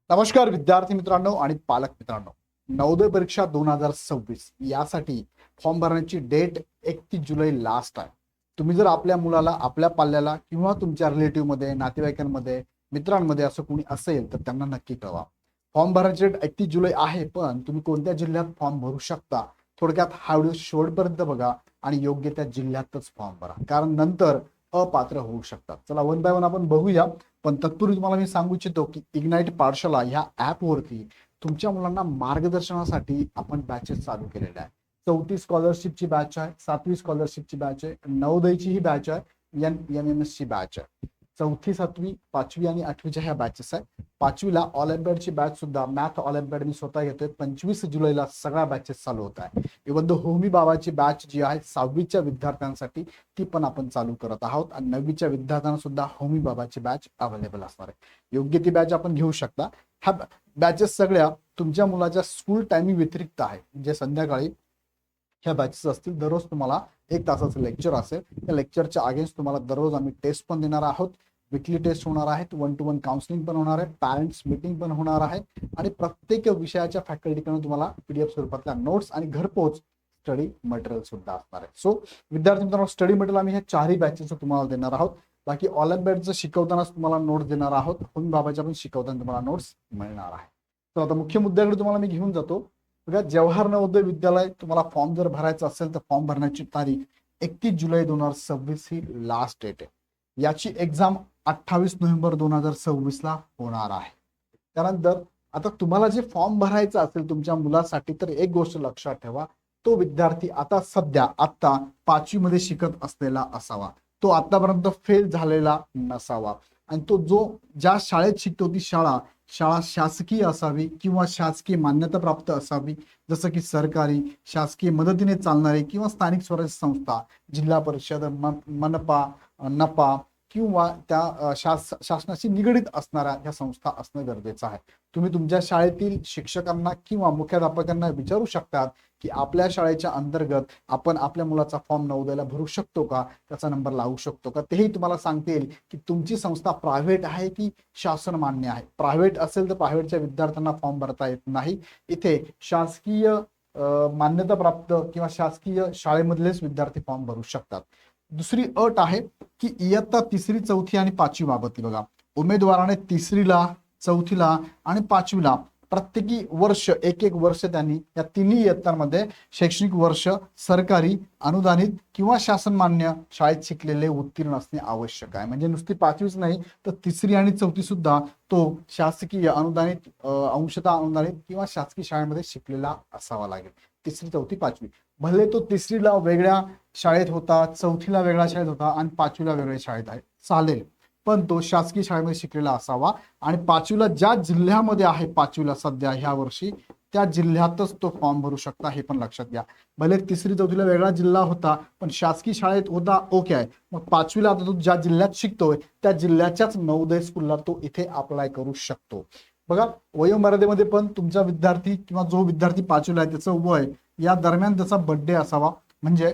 नमस्कार विद्यार्थी मित्रांनो आणि पालक मित्रांनो, नवोदय परीक्षा 2026 यासाठी फॉर्म भरण्याची डेट 31 जुलै लास्ट आहे. तुम्ही जर आपल्या मुलाला, आपल्या पाल्याला किंवा तुमच्या रिलेटिव्ह मध्ये, नातेवाईकांमध्ये, मित्रांमध्ये असं कोणी असेल तर त्यांना नक्की कळवा. फॉर्म भरण्याची डेट 31 जुलै आहे, पण तुम्ही कोणत्या जिल्ह्यात फॉर्म भरू शकता थोडक्यात हा व्हिडिओ शेवटपर्यंत बघा आणि योग्य त्या जिल्ह्यातच फॉर्म भरा, कारण नंतर अपात्र होऊ शकतात. चला वन बाय वन आपण बघूया. पण तत्पूर्वी तुम्हाला मी सांगू इच्छितो की इग्नाइट पाठशाला ह्या ऍपवरती तुमच्या मुलांना मार्गदर्शनासाठी आपण बॅचेस चालू केलेल्या आहे. 34 स्कॉलरशिपची बॅच आहे, 7वी स्कॉलरशिपची बॅच आहे, नवोदयची ही बॅच आहे, NMS ची बॅच आहे. 4थी 7वी 5वी आणि 8वीच्या ह्या बॅचेस आहे. 5वीला ऑलिम्पियाडची बॅच सुद्धा, मॅथ ऑलिम्पियाड मी स्वतः घेतोय. 25 जुलैला सगळ्या बॅचेस चालू होत आहे. इव्हन द होमी बाबाची बॅच जी आहे 6वीच्या विद्यार्थ्यांसाठी ती पण आपण चालू करत आहोत आणि 9वीच्या विद्यार्थ्यांना सुद्धा होमी बाबाची बॅच अवेलेबल असणार आहे. योग्य ती बॅच आपण घेऊ शकता. ह्या बॅचेस सगळ्या तुमच्या मुलाच्या स्कूल टायमिंग व्यतिरिक्त आहे, म्हणजे संध्याकाळी ह्या बॅचेस असतील. दररोज तुम्हाला 1 तासाचं लेक्चर असेल. त्या लेक्चरच्या अगेन्स्ट तुम्हाला दररोज आम्ही टेस्ट पण देणार आहोत. विकली टेस्ट होणार आहेत, 1-to-1 काउन्सिलिंग पण होणार आहे, पॅरेंट्स मीटिंग पण होणार आहे आणि प्रत्येक विषयाच्या फॅकल्टीकडून तुम्हाला PDF स्वरूपातल्या नोट्स आणि घरपोच स्टडी मटेरियल सुद्धा असणार आहे. सो विद्यार्थी मित्रांनो, स्टडी मटेरियल आम्ही ह्या 4ही बॅचेस तुम्हाला देणार आहोत. बाकी ऑलिम्पियाडचं शिकवतानाच तुम्हाला नोट्स देणार आहोत. होमी बाबाच्या पण शिकवताना तुम्हाला नोट्स मिळणार आहे. तर आता मुख्य मुद्द्याकडे तुम्हाला मी घेऊन जातो. बघा, जवाहर नवोदय विद्यालय तुम्हाला फॉर्म जर भरायचा असेल तर फॉर्म भरण्याची तारीख 31 जुलै 2026 ही लास्ट डेट आहे. याची एक्झाम 28 नोव्हेंबर 2026 ला होणार आहे. त्यानंतर आता तुम्हाला जे फॉर्म भरायचा असेल तुमच्या मुलासाठी, तर एक गोष्ट लक्षात ठेवा, तो विद्यार्थी आता सध्या 5वी मध्ये शिकत असलेला असावा. तो आतापर्यंत फेल झालेला नसावा आणि तो ज्या शाळेत शिकतो ती शाळा शासकीय असावी किंवा शासकीय मान्यता प्राप्त असावी, जसं की सरकारी, शासकीय मदतीने चालणारी किंवा स्थानिक स्वराज्य संस्था, जिल्हा परिषद, मनपा, नपा किंवा त्या शासनाशी निगडीत असणाऱ्या ह्या संस्था असणं गरजेचं आहे. तुम्ही तुमच्या शाळेतील शिक्षकांना किंवा मुख्याध्यापकांना विचारू शकतात की आपल्या शाळेच्या अंतर्गत आपण आपल्या मुलाचा फॉर्म नवोदयला भरू शकतो का, त्याचा नंबर लावू शकतो का. तेही तुम्हाला सांगतील की तुमची संस्था प्रायव्हेट आहे की शासन मान्य आहे. प्रायव्हेट असेल तर प्रायव्हेटच्या विद्यार्थ्यांना फॉर्म भरता येत नाही. इथे शासकीय मान्यता प्राप्त किंवा शासकीय शाळेमधलेच विद्यार्थी फॉर्म भरू शकतात. दुसरी अट आहे की इयत्ता 3री 4थी आणि 5वी बाबत बघा, उमेदवाराने 3रीला 4थीला आणि 5वीला प्रत्येकी वर्ष एक वर्ष त्यांनी या तिन्ही इयत्तांमध्ये शैक्षणिक वर्ष सरकारी, अनुदानित किंवा शासनमान्य शाळेत शिकलेले उत्तीर्ण असणे आवश्यक आहे. म्हणजे नुसती 5वीच नाही तर 3री आणि 4थी सुद्धा तो शासकीय, अनुदानित, अंशतः अनुदानित किंवा शासकीय शाळेमध्ये शिकलेला असावा लागेल. 3री 4थी 5वी, भले तो 3रीला वेगळ्या शाळेत होता, 4थीला वेगळ्या शाळेत होता आणि 5वीला वेगळ्या शाळेत आहे, चालेल, पण तो शासकीय शाळेमध्ये शिकलेला असावा आणि 5वीला ज्या जिल्ह्यामध्ये आहे, 5वीला सध्या ह्या वर्षी त्या जिल्ह्यातच तो फॉर्म भरू शकता, हे पण लक्षात घ्या. भले 3री 4थीला वेगळा जिल्हा होता पण शासकीय शाळेत होता, ओके आहे. मग 5वीला आता तो ज्या जिल्ह्यात शिकतोय त्या जिल्ह्याच्याच नवोदय स्कूलला तो इथे अप्लाय करू शकतो. बघा, वयोमर्यादेमध्ये पण तुमचा विद्यार्थी किंवा जो विद्यार्थी 5वीला आहे त्याचं वय या दरम्यान त्याचा बर्थडे असावा. म्हणजे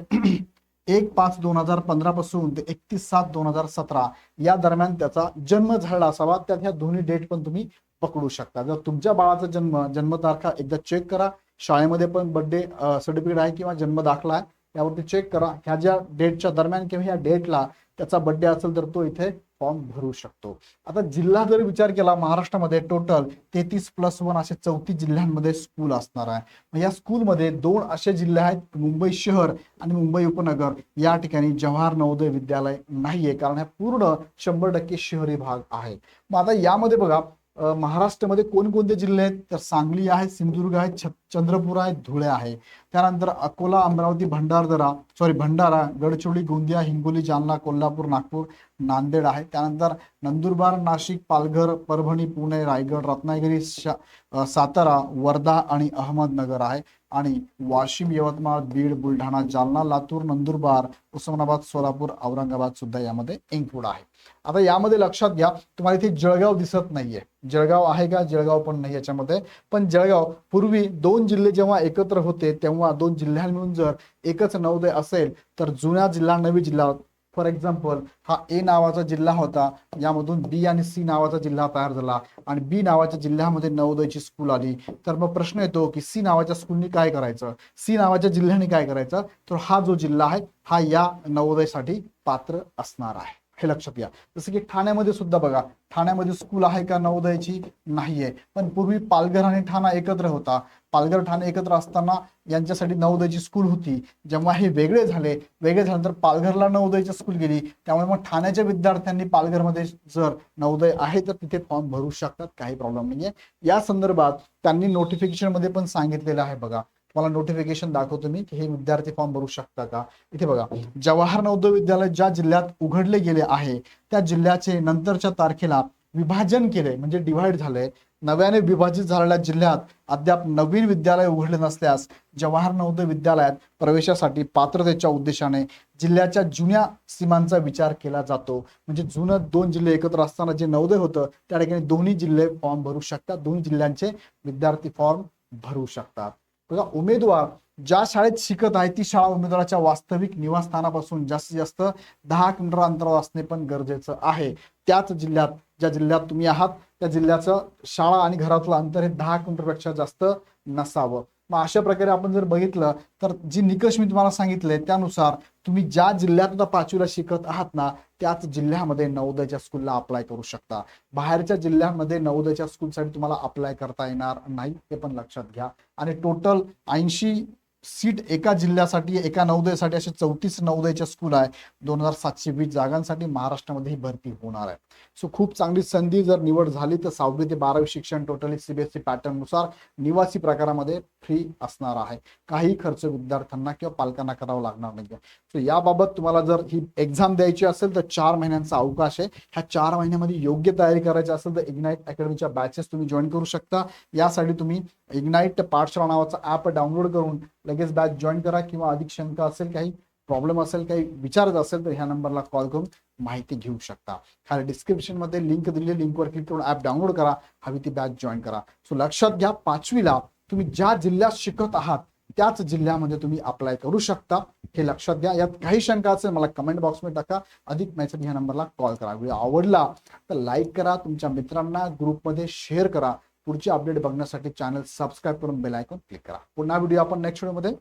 1/5/2015 पासून ते 31/7/2017 या दरम्यान त्याचा जन्म झाला असावा. त्यात ह्या दोन्ही डेट पण तुम्ही पकडू शकता. जर तुमच्या बाळाचा जन्मतारखा एकदा चेक करा, शाळेमध्ये पण बर्थडे सर्टिफिकेट आहे किंवा जन्म दाखला आहे यावरती चेक करा. ह्या ज्या डेटच्या दरम्यान किंवा ह्या डेटला त्याचा बर्थडे असेल तर तो इथे फॉर्म भरू शकतो. आता जिल्हा जर विचार केला, महाराष्ट्रामध्ये टोटल 33+1 असे 34 जिल्ह्यांमध्ये स्कूल असणार आहे. या स्कूलमध्ये 2 असे जिल्हे आहेत, मुंबई शहर आणि मुंबई उपनगर. या ठिकाणी जवाहर नवोदय विद्यालय नाहीये, कारण हा पूर्ण 100% शहरी भाग आहे. मग आता यामध्ये बघा, महाराष्ट्रामध्ये कोणकोणते जिल्हे आहेत, तर सांगली आहे, सिंधुदुर्ग आहे, चंद्रपूर आहे, धुळे आहे. त्यानंतर अकोला, अमरावती, भंडारा, गडचिरोली, गोंदिया, हिंगोली, जालना, कोल्हापूर, नागपूर, नांदेड आहे. त्यानंतर नंदुरबार, नाशिक, पालघर, परभणी, पुणे, रायगड, रत्नागिरी, सातारा, वर्धा आणि अहमदनगर आहे. आणि वाशिम, यवतमाळ, बीड, बुलढाणा, जालना, लातूर, नंदुरबार, उस्मानाबाद, सोलापूर, औरंगाबाद सुद्धा यामध्ये इन्क्लूड आहे. आता यामध्ये लक्षात घ्या, तुम्हाला इथे जळगाव दिसत नाहीये. जळगाव आहे का? जळगाव पण नाही याच्यामध्ये. पण जळगाव पूर्वी 2 जिल्हे जेव्हा एकत्र होते तेव्हा 2 जिल्ह्यांना मिळून जर एकच नवोदय असेल तर जुना जिल्हा, नवी जिल्हा फॉर एक्झाम्पल हा ए नावाचा जिल्हा होता, यामधून बी आणि सी नावाचा जिल्हा तयार झाला आणि बी नावाच्या जिल्ह्यामध्ये नवोदयची स्कूल आली. तर मग प्रश्न येतो की सी नावाच्या स्कूलनी काय करायचं, सी नावाच्या जिल्ह्याने काय करायचं, तर हा जो जिल्हा आहे हा या नवोदयसाठी पात्र असणार आहे, हे लक्षात घ्या. जसं की ठाण्यामध्ये सुद्धा बघा, ठाण्यामध्ये स्कूल आहे का नवोदयची, नाहीये, पण पूर्वी पालघर आणि ठाणा एकत्र होता. पालघर ठाणे एकत्र असताना यांच्यासाठी नवोदयची स्कूल होती. जेव्हा हे वेगळे झाल्यानंतर पालघरला नवोदयची स्कूल गेली, त्यामुळे मग ठाण्याच्या विद्यार्थ्यांनी पालघरमध्ये जर नवोदय आहे तर तिथे फॉर्म भरू शकतात, काही प्रॉब्लेम नाहीये. या संदर्भात त्यांनी नोटिफिकेशन मध्ये पण सांगितलेलं आहे बघा. तुम्हाला नोटिफिकेशन दाखवतो मी की हे विद्यार्थी फॉर्म भरू शकता का. इथे बघा, जवाहर नवोदय विद्यालय ज्या जिल्ह्यात उघडले गेले आहे त्या जिल्ह्याचे नंतरच्या तारखेला विभाजन केले, म्हणजे डिव्हाइड झाले. नव्याने विभाजित झालेल्या जिल्ह्यात अद्याप नवीन विद्यालय उघडले नसल्यास जवाहर नवोदय विद्यालयात प्रवेशासाठी पात्रतेच्या उद्देशाने जिल्ह्याच्या जुन्या सीमांचा विचार केला जातो. म्हणजे जुनं 2 जिल्हे एकत्र असताना जे नवोदय होतं त्या ठिकाणी दोन्ही जिल्हे फॉर्म भरू शकतात, दोन्ही जिल्ह्यांचे विद्यार्थी फॉर्म भरू शकतात. बघा, उमेदवार ज्या शाळेत शिकत आहे ती शाळा उमेदवाराच्या वास्तविक निवासस्थानापासून जास्तीत जास्त 10 किलोमीटर अंतरावर असणे पण गरजेचं आहे. त्याच जिल्ह्यात, ज्या जिल्ह्यात तुम्ही आहात त्या जिल्ह्याचं शाळा आणि घरातलं अंतर हे 10 किलोमीटरपेक्षा जास्त नसावं. मग अशा प्रकारे आपण जर बघितलं तर जी निकष मी तुम्हाला सांगितले त्यानुसार तुम्ही ज्या जिल्ह्यात आता 5वीला शिकत आहात ना त्याच जिल्ह्यामध्ये नवोदयच्या स्कूलला अप्लाय करू शकता. बाहेरच्या जिल्ह्यांमध्ये नवोदयच्या स्कूलसाठी तुम्हाला अप्लाय करता येणार नाही, हे पण लक्षात घ्या. आणि टोटल 80 सीट एका जिल्ह्यासाठी, एका नवोदयसाठी असे 34 नवोदयच्या स्कूल आहे. 2720 जागांसाठी महाराष्ट्रामध्ये ही भरती होणार आहे. सो खूप चांगली संधी, जर निवड झाली तर 6वी ते 12वी शिक्षण टोटली सीबीएसई पॅटर्न नुसार निवासी प्रकारामध्ये फ्री असणार आहे. काही खर्च विद्यार्थ्यांना किंवा पालकांना करावा लागणार नाही. सो याबाबत तुम्हाला जर ही एक्झाम द्यायची असेल तर 4 महिन्यांचा अवकाश आहे. ह्या 4 महिन्यामध्ये योग्य तयारी करायची असेल तर इग्नाइट अकॅडमीच्या बॅचेस तुम्ही जॉईन करू शकता. यासाठी तुम्ही इग्नाइट पाठशाळा नावाचा ॲप डाउनलोड करून लगेच बॅच जॉईन करा, किंवा अधिक शंका असेल, काही प्रॉब्लेम असेल, काही विचारत असेल तर ह्या नंबरला कॉल करून माहिती घेऊ शकता. खाली डिस्क्रिप्शन मध्ये लिंक दिलेली, लिंकवर क्लिक करून ॲप डाउनलोड करा, हवी ती बॅच जॉईन करा. सो लक्षात घ्या, 5वीला तुम्ही ज्या जिल्ह्यात शिकत आहात त्याच जिल्ह्यामध्ये तुम्ही अप्लाय करू शकता, हे लक्षात घ्या. यात काही शंका असेल मला कमेंट बॉक्समध्ये टाका, अधिक माहिती ह्या नंबरला कॉल करा. व्हिडिओ आवडला तर लाईक करा, तुमच्या मित्रांना ग्रुपमध्ये शेअर करा. पुढचे अपडेट बघण्यासाठी चॅनल सबस्क्राईब करून बेल आयकॉन क्लिक करा. पुन्हा व्हिडिओ आपण नेक्स्ट व्हिडिओमध्ये.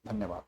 धन्यवाद.